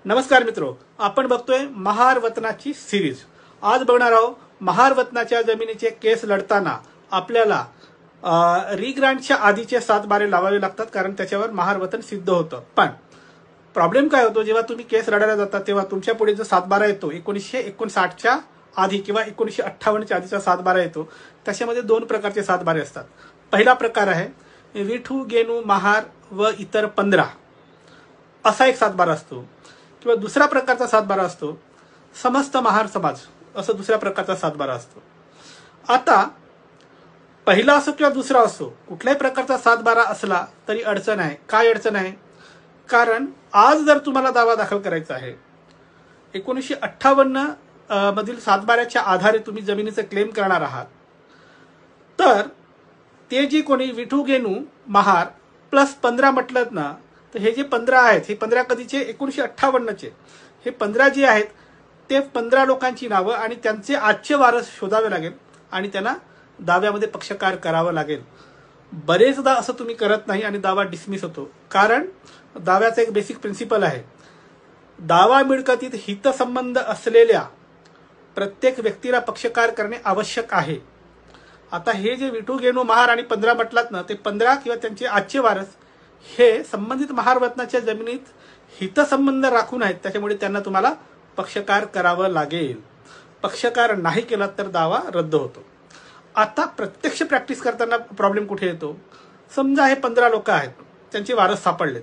नमस्कार मित्रो, आपण बघतोय महार वतनाची सिरीज। आज बघणार आहोत महार वतनाच्या जमिनीचे केस लढताना आपल्याला रिग्रांटच्या आधीचे 7 बारे लावावे लागतात, कारण त्याच्यावर महार वतन सिद्ध होतं। पण प्रॉब्लेम काय होतो, जेव्हा तुम्ही केस लढायला जाता तेव्हा तुमच्या पुढे जो 7 बारा येतो 1959च्या आधी किंवा 1958च्या आधीचा 7 बारा येतो, त्याच्यामध्ये 2 प्रकारचे 7 बारे असतात। पहिला प्रकार आहे विठू गेनू महार व इतर 15 असा एक 7 बारा असतो, किंवा दुसरा प्रकारचा 7 बारा असतो समस्त महार समाज असं दुसऱ्या प्रकारचा 7 बारा असतो। आता पहिला असो किंवा दुसरा असो, कुठल्याही प्रकारचा 7 बारा असला तरी अडचण आहे। काय अडचण आहे? कारण आज जर तुम्हाला दावा दाखल करायचा आहे 1958 मधील 7 बाऱ्याच्या आधारे तुम्ही जमिनीचं क्लेम करणार आहात, तर ते जे कोणी विठू गेनू महार प्लस 15 म्हटलं ना, तर हे जे 15 आहेत, हे 15 कधीचे 1958चे, हे 15 जे आहेत ते 15 लोकांची नावं आणि त्यांचे आजचे वारस शोधावे लागेल आणि त्यांना दाव्यामध्ये पक्षकार करावा लागेल। बरेचदा असं तुम्ही करत नाही आणि दावा डिसमिस होतो, कारण दाव्याचा एक बेसिक प्रिन्सिपल आहे, दावा मिळकतीत हितसंबंध असलेल्या प्रत्येक व्यक्तीला पक्षकार करणे आवश्यक आहे। आता हे जे विठू गेनू महार आणि 15 म्हटलात ना, ते 15 किंवा त्यांचे आजचे वारस हे संबंधित महार वतनाच्या जमिनीत हितसंबंध राखून आहेत, त्याच्यामुळे त्यांना तुम्हाला पक्षकार करावं लागेल। पक्षकार नाही केला तर दावा रद्द होतो। आता प्रत्यक्ष प्रॅक्टिस करताना प्रॉब्लेम कुठे येतो? समजा हे 15 लोक आहेत, त्यांचे वारस सापडलेत,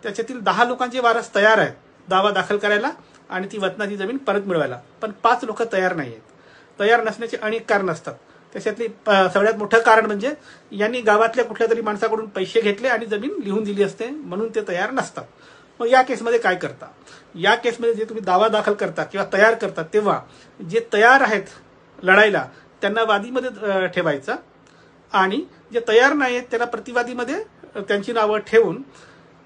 त्याच्यातील 10 लोकांचे वारस तयार आहेत दावा दाखल करायला आणि ती वतनाची जमीन परत मिळवायला, पण 5 लोक तयार नाही आहेत। तयार नसण्याचे अनेक कारण असतात, त्याच्यातली सगळ्यात मोठं कारण म्हणजे यांनी गावातल्या कुठल्या तरी माणसाकडून पैसे घेतले आणि जमीन लिहून दिली असते, म्हणून ते तयार नसतात। मग या केसमध्ये काय करता? या केसमध्ये जे तुम्ही दावा दाखल करता किंवा तयार करता, तेव्हा जे तयार आहेत लढायला त्यांना वादीमध्ये ठेवायचा आणि जे तयार नाही आहेत त्याला प्रतिवादीमध्ये त्यांची नावं ठेवून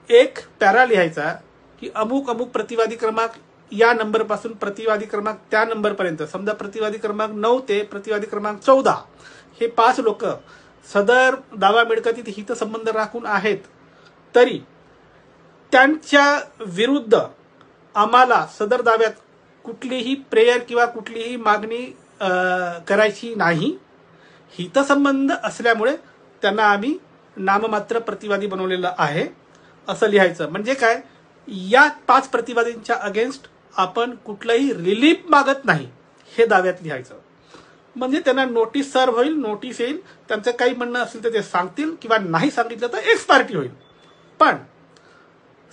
एक पॅरा लिहायचा की अमुक अमुक प्रतिवादी क्रमांक या नंबरपासून प्रतिवादी क्रमांक त्या नंबरपर्यंत, समजा प्रतिवादी क्रमांक 9 ते प्रतिवादी क्रमांक 14 हे 5 लोक सदर दावा मिळकतीत हितसंबंध राखून आहेत, तरी त्यांच्या विरुद्ध आम्हाला सदर दाव्यात कुठलीही प्रेयर किंवा कुठलीही मागणी करायची नाही। हितसंबंध असल्यामुळे त्यांना आम्ही नाममात्र प्रतिवादी बनवलेलं आहे असं लिहायचं। म्हणजे काय, या 5 प्रतिवादींच्या अगेन्स्ट आपण कुठलंही रिलीफ मागत नाही हे दाव्यात लिहायचं। म्हणजे त्यांना नोटीस सर्व होईल, नोटीस येईल, त्यांचं काही म्हणणं असेल तर ते सांगतील किंवा नाही सांगितलं तर एक्सपार्टी होईल। पण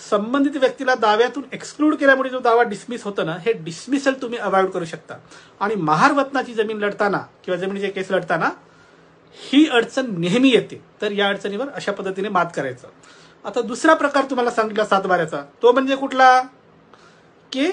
संबंधित व्यक्तीला दाव्यातून एक्सक्लूड केल्यामुळे जो दावा डिसमिस होतो ना, हे डिसमिसल तुम्ही अवॉइड करू शकता। आणि महार वतनाची जमीन लढताना किंवा जमिनीचे केस लढताना ही अडचण नेहमी येते, तर या अडचणीवर अशा पद्धतीने मात करायचं। आता दुसरा प्रकार तुम्हाला सांगितला 7 बाऱ्याचा, तो म्हणजे कुठला? की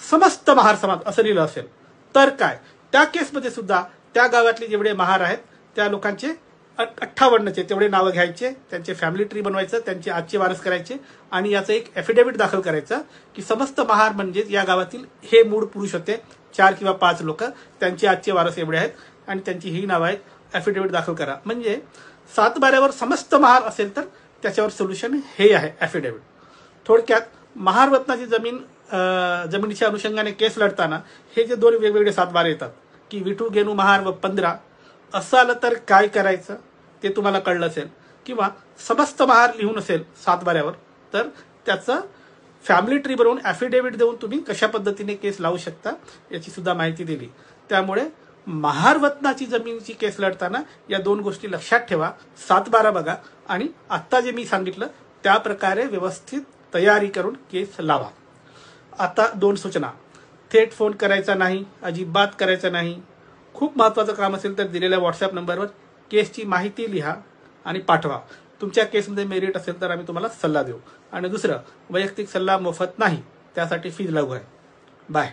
समस्त महार समाज असं लिहिलं असेल तर काय, त्या केसमध्ये सुद्धा त्या गावातले जेवढे महार आहेत त्या लोकांचे 58चे तेवढे नावं घ्यायचे, त्यांचे फॅमिली ट्री बनवायचं, त्यांचे आजचे वारस करायचे आणि याचं एक ॲफिडेव्हिट दाखल करायचं की समस्त महार म्हणजे या गावातील हे मूळ पुरुष होते 4 किंवा 5 लोक, त्यांचे आजचे वारस एवढे आहेत आणि त्यांची ही नावं आहेत, ॲफिडेव्हिट दाखल करा। म्हणजे 7 बाऱ्यावर समस्त महार असेल तर त्याच्यावर सोल्युशन हे आहे, ॲफिडेव्हिट। थोडक्यात महार वतनाची जमिनीच्या अनुषंगाने केस लढताना हे जे 2 वेगवेगळे 7 बारे येतात की विठू गेनू महार व 15 असं आलं तर काय करायचं ते तुम्हाला कळलं असेल, किंवा समस्त महार लिहून असेल 7 बाऱ्यावर तर त्याचं फॅमिली ट्री बनवून ॲफिडेव्हिट देऊन तुम्ही कशा पद्धतीने केस लावू शकता याची सुद्धा माहिती दिली। त्यामुळे महार वतनाची जमिनीची केस लढताना या 2 गोष्टी लक्षात ठेवा, 7 बारा बघा आणि आत्ता जे मी सांगितलं त्या प्रकारे व्यवस्थित तयारी करून केस लावा। आता 2 सूचना, थेट फोन करायचा नाही, अजिबात करायचा नाही। खूप महत्त्वाचं काम असेल तर दिलेल्या व्हॉट्सॲप नंबरवर केसची माहिती लिहा आणि पाठवा। तुमच्या केसमध्ये मेरिट असेल तर आम्ही तुम्हाला सल्ला देऊ। आणि दुसरं, वैयक्तिक सल्ला मोफत नाही, त्यासाठी फीज लागू आहे। बाय।